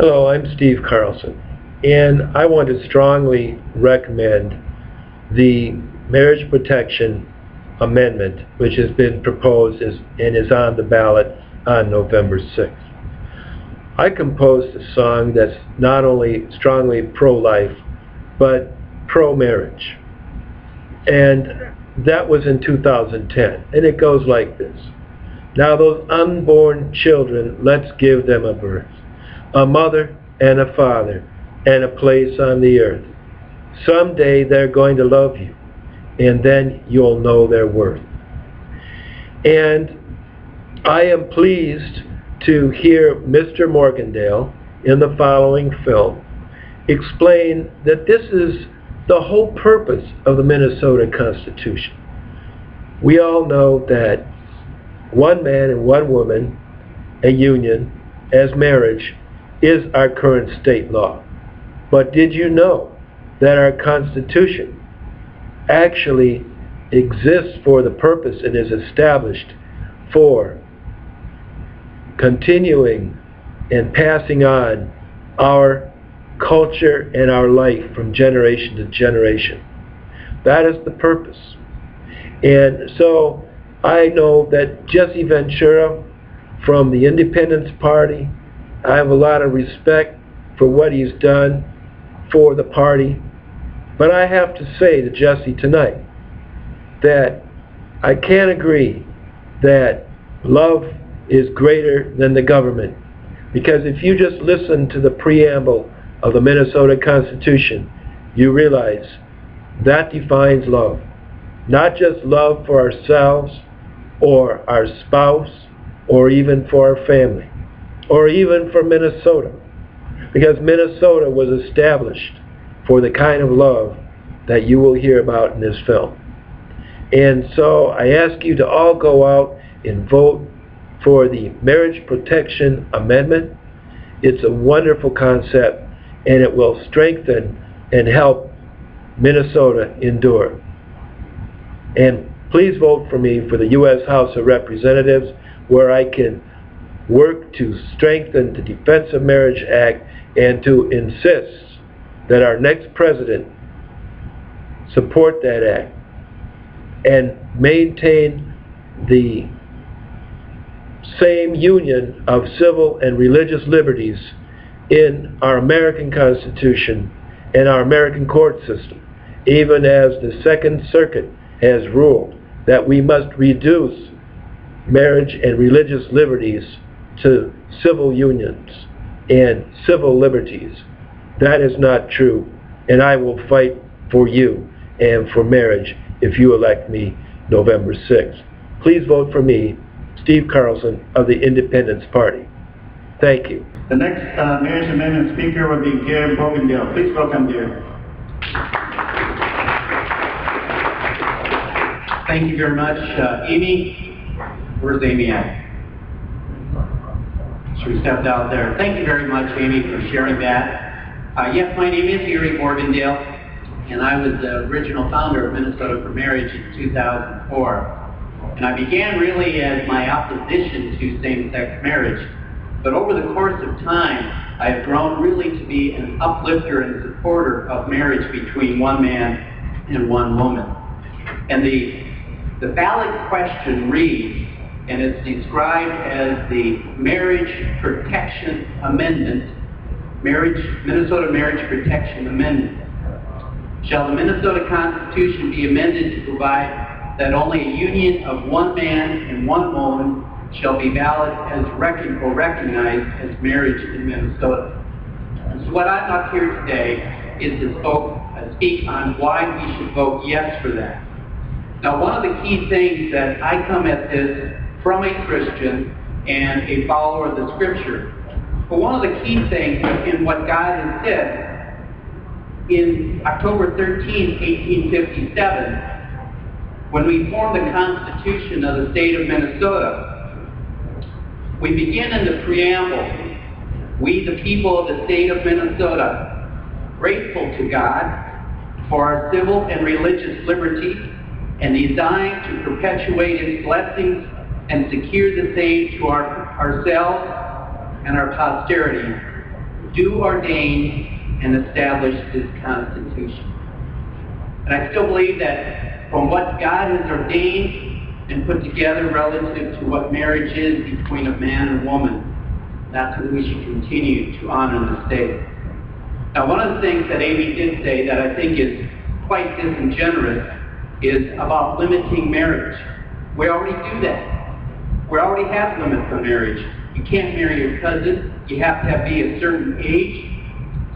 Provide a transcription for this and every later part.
Hello, I'm Steve Carlson, and I want to strongly recommend the Marriage Protection Amendment, which has been proposed and is on the ballot on November 6th. I composed a song that's not only strongly pro-life, but pro-marriage. And that was in 2010, and it goes like this. Now those unborn children, let's give them a birth, a mother and a father, and a place on the earth. Someday they're going to love you, and then you'll know their worth. And I am pleased to hear Mr. Morgendale in the following film explain that this is the whole purpose of the Minnesota Constitution. We all know that one man and one woman, a union, as marriage, is our current state law. But did you know that our Constitution actually exists for the purpose and is established for continuing and passing on our culture and our life from generation to generation? That is the purpose. And so I know that Jesse Ventura from the Independence Party, I have a lot of respect for what he's done for the party, but I have to say to Jesse tonight that I can't agree that love is greater than the government, because if you just listen to the preamble of the Minnesota Constitution, you realize that defines love. Not just love for ourselves or our spouse or even for our family or even for Minnesota, because Minnesota was established for the kind of love that you will hear about in this film. And so I ask you to all go out and vote for the Marriage Protection Amendment. It's a wonderful concept, and it will strengthen and help Minnesota endure. And please vote for me for the U.S. House of Representatives, where I can work to strengthen the Defense of Marriage Act and to insist that our next president support that act and maintain the same union of civil and religious liberties in our American Constitution and our American court system, even as the Second Circuit has ruled that we must reduce marriage and religious liberties to civil unions and civil liberties. That is not true, and I will fight for you and for marriage if you elect me November 6th. Please vote for me, Steve Carlson of the Independence Party. Thank you. The next marriage amendment speaker will be Gary Morgendale. Please welcome Gary. Thank you very much. Amy, where's Amy at? She stepped out there. Thank you very much, Amy, for sharing that. Yes, my name is Gary Morgendale, and I was the original founder of Minnesota for Marriage in 2004. And I began really as my opposition to same-sex marriage. But over the course of time, I've grown really to be an uplifter and supporter of marriage between one man and one woman. And the ballot question reads, and it's described as the Marriage Protection Amendment, Minnesota Marriage Protection Amendment. Shall the Minnesota Constitution be amended to provide that only a union of one man and one woman shall be valid as recognized as marriage in Minnesota? And so what I'm up here today is to speak on why we should vote yes for that. Now, one of the key things that I come at this from a Christian and a follower of the Scripture, but one of the key things in what God has said, in October 13, 1857, when we formed the Constitution of the state of Minnesota, we begin in the preamble, we the people of the state of Minnesota, grateful to God for our civil and religious liberty and designed to perpetuate His blessings and secure the same to ourselves and our posterity. do ordain and establish this Constitution. And I still believe that from what God has ordained and put together relative to what marriage is between a man and a woman, that's what we should continue to honor in the state. Now, one of the things that Amy did say that I think is quite disingenuous is about limiting marriage. We already do that. We already have limits on marriage. You can't marry your cousin. You have to be a certain age.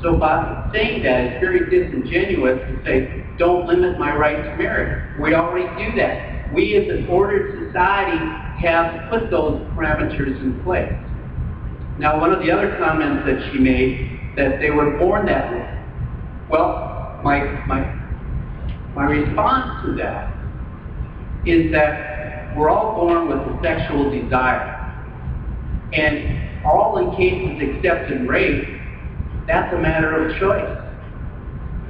So by saying that, it's very disingenuous to say, don't limit my right to marry. We already do that. We as an ordered society have put those parameters in place. Now, one of the other comments that she made, that they were born that way. Well, my response to that is that we're all born with a sexual desire. And all in cases except in rape, that's a matter of choice.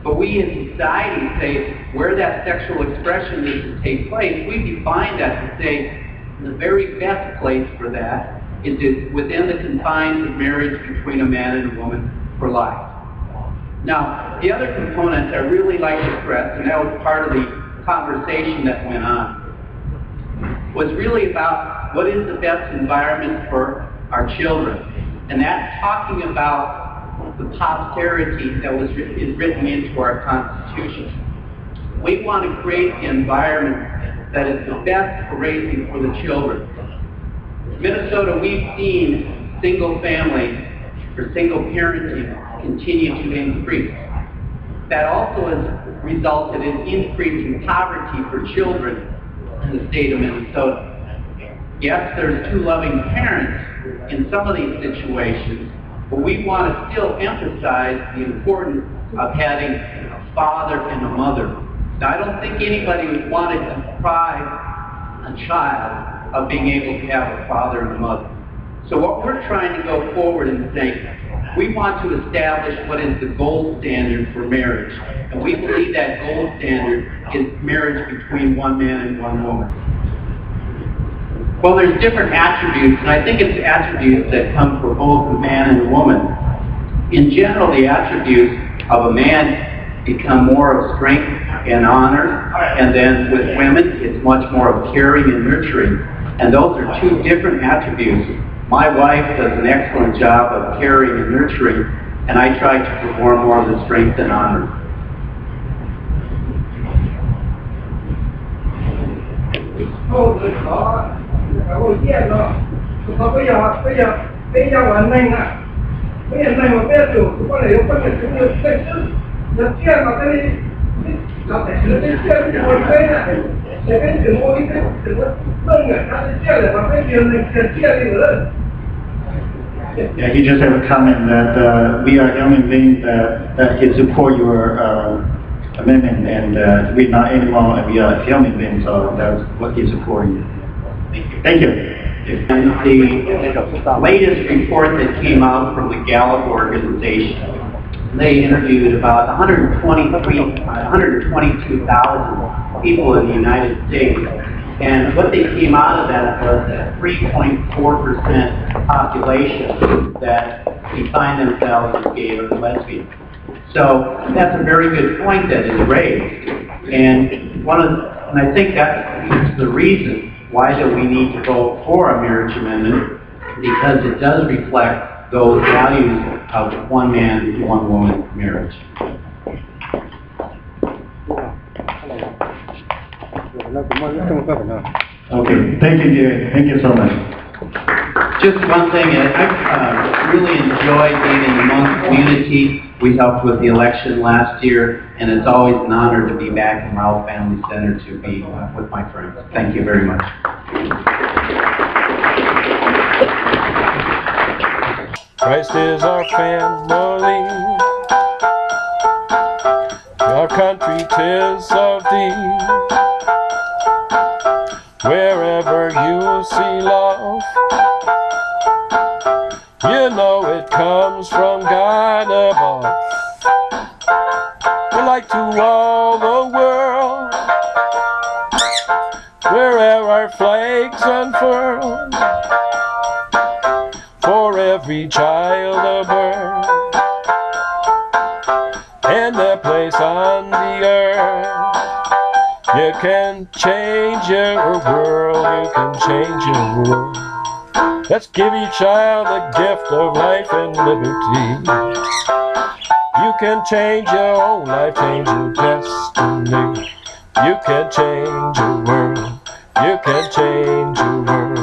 But we as society say where that sexual expression needs to take place, we define that to say the very best place for that is within the confines of marriage between a man and a woman for life. Now, the other component I really like to stress, and that was part of the conversation that went on, was really about what is the best environment for our children. And that's talking about the posterity that is written into our Constitution. We want to create the environment that is the best for raising for the children. In Minnesota, we've seen single family or single parenting continue to increase. That also has resulted in increasing poverty for children in the state of Minnesota. Yes, there's two loving parents in some of these situations, but we want to still emphasize the importance of having a father and a mother. Now, I don't think anybody would want to deprive a child of being able to have a father and a mother. So what we're trying to go forward and saying, we want to establish what is the gold standard for marriage. And we believe that gold standard is marriage between one man and one woman. Well, there's different attributes, and I think it's attributes that come from both a man and a woman. In general, the attributes of a man become more of strength and honor, and then with women, it's much more of caring and nurturing. And those are two different attributes. My wife does an excellent job of caring and nurturing, and I try to perform more of the strength and honor. Yeah, he just have a comment that we are human beings that can support your amendment, and we're not animal, and we are human beings, so that's what he's supporting. Thank you. And the latest report that came out from the Gallup organization, they interviewed about 122,000 people in the United States. And what they came out of that was a 3.4% population that defined themselves as gay or lesbian. So that's a very good point that is raised. And I think that's the reason why that we need to vote for a marriage amendment, because it does reflect those values of one man, one woman marriage. Okay, thank you, Jerry. Thank you so much. Just one thing, I really enjoyed being in the Hmong community. We helped with the election last year, and it's always an honor to be back in Ralph Family Center to be with my friends. Thank you very much. Christ is our family, our country 'tis of thee. Wherever you see love, you know it comes from God above. We're like to all the world, wherever our flags unfurl, for every child a birth. You can change your world, you can change your world. Let's give each child the gift of life and liberty. You can change your own life, change your destiny. You can change your world, you can change your world.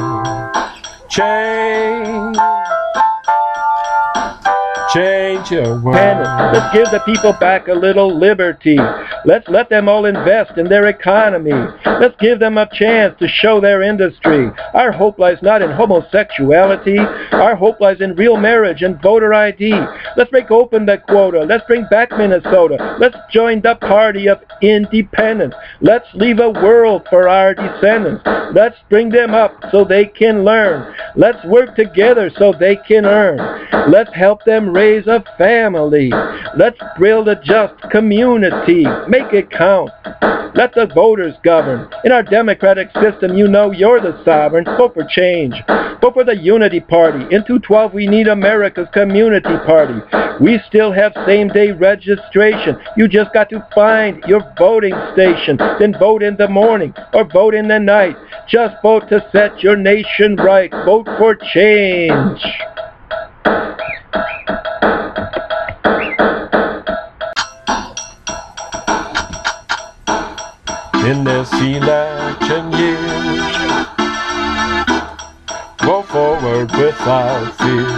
Change your world. Let's give the people back a little liberty. Let's let them all invest in their economy. Let's give them a chance to show their industry. Our hope lies not in homosexuality. Our hope lies in real marriage and voter ID. Let's break open the quota. Let's bring back Minnesota. Let's join the party of independence. Let's leave a world for our descendants. Let's bring them up so they can learn. Let's work together so they can earn. Let's help them raise a family. Let's build a just community. Make it count. Let the voters govern. In our democratic system, you know you're the sovereign. Vote for change. Vote for the Unity Party. In 212, we need America's community party. We still have same-day registration. You just got to find your voting station. Then vote in the morning or vote in the night. Just vote to set your nation right. Vote for change. In this election year, go forward without fear.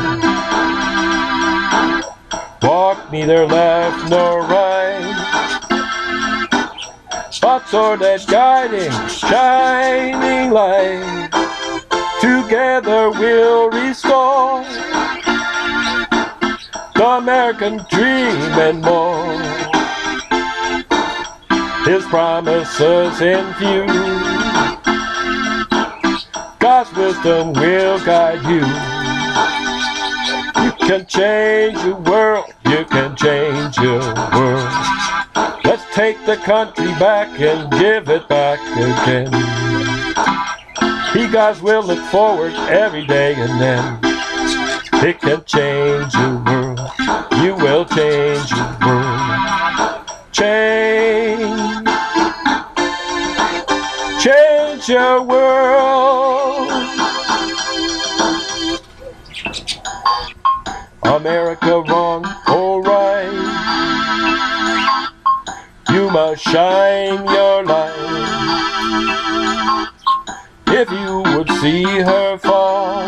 Walk neither left nor right. Spots are that guiding, shining light. Together we'll restore the American dream and more. His promises infuse. God's wisdom will guide you. You can change your world. You can change your world. Let's take the country back and give it back again. He God's will look forward every day and then. It can change your world. You will change your world. Change your world. America wrong or right, you must shine your light. If you would see her fall,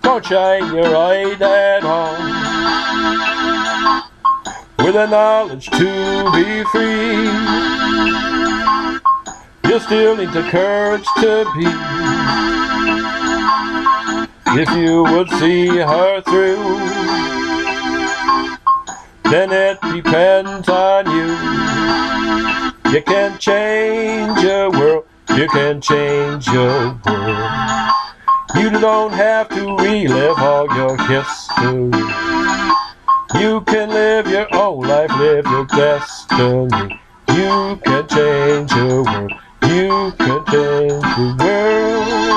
don't shine your light at all. With the knowledge to be free, you still need the courage to be. If you would see her through, then it depends on you. You can change your world. You can change your world. You don't have to relive all your history. You can live your own life, live your destiny. You can change your world. You can change the world.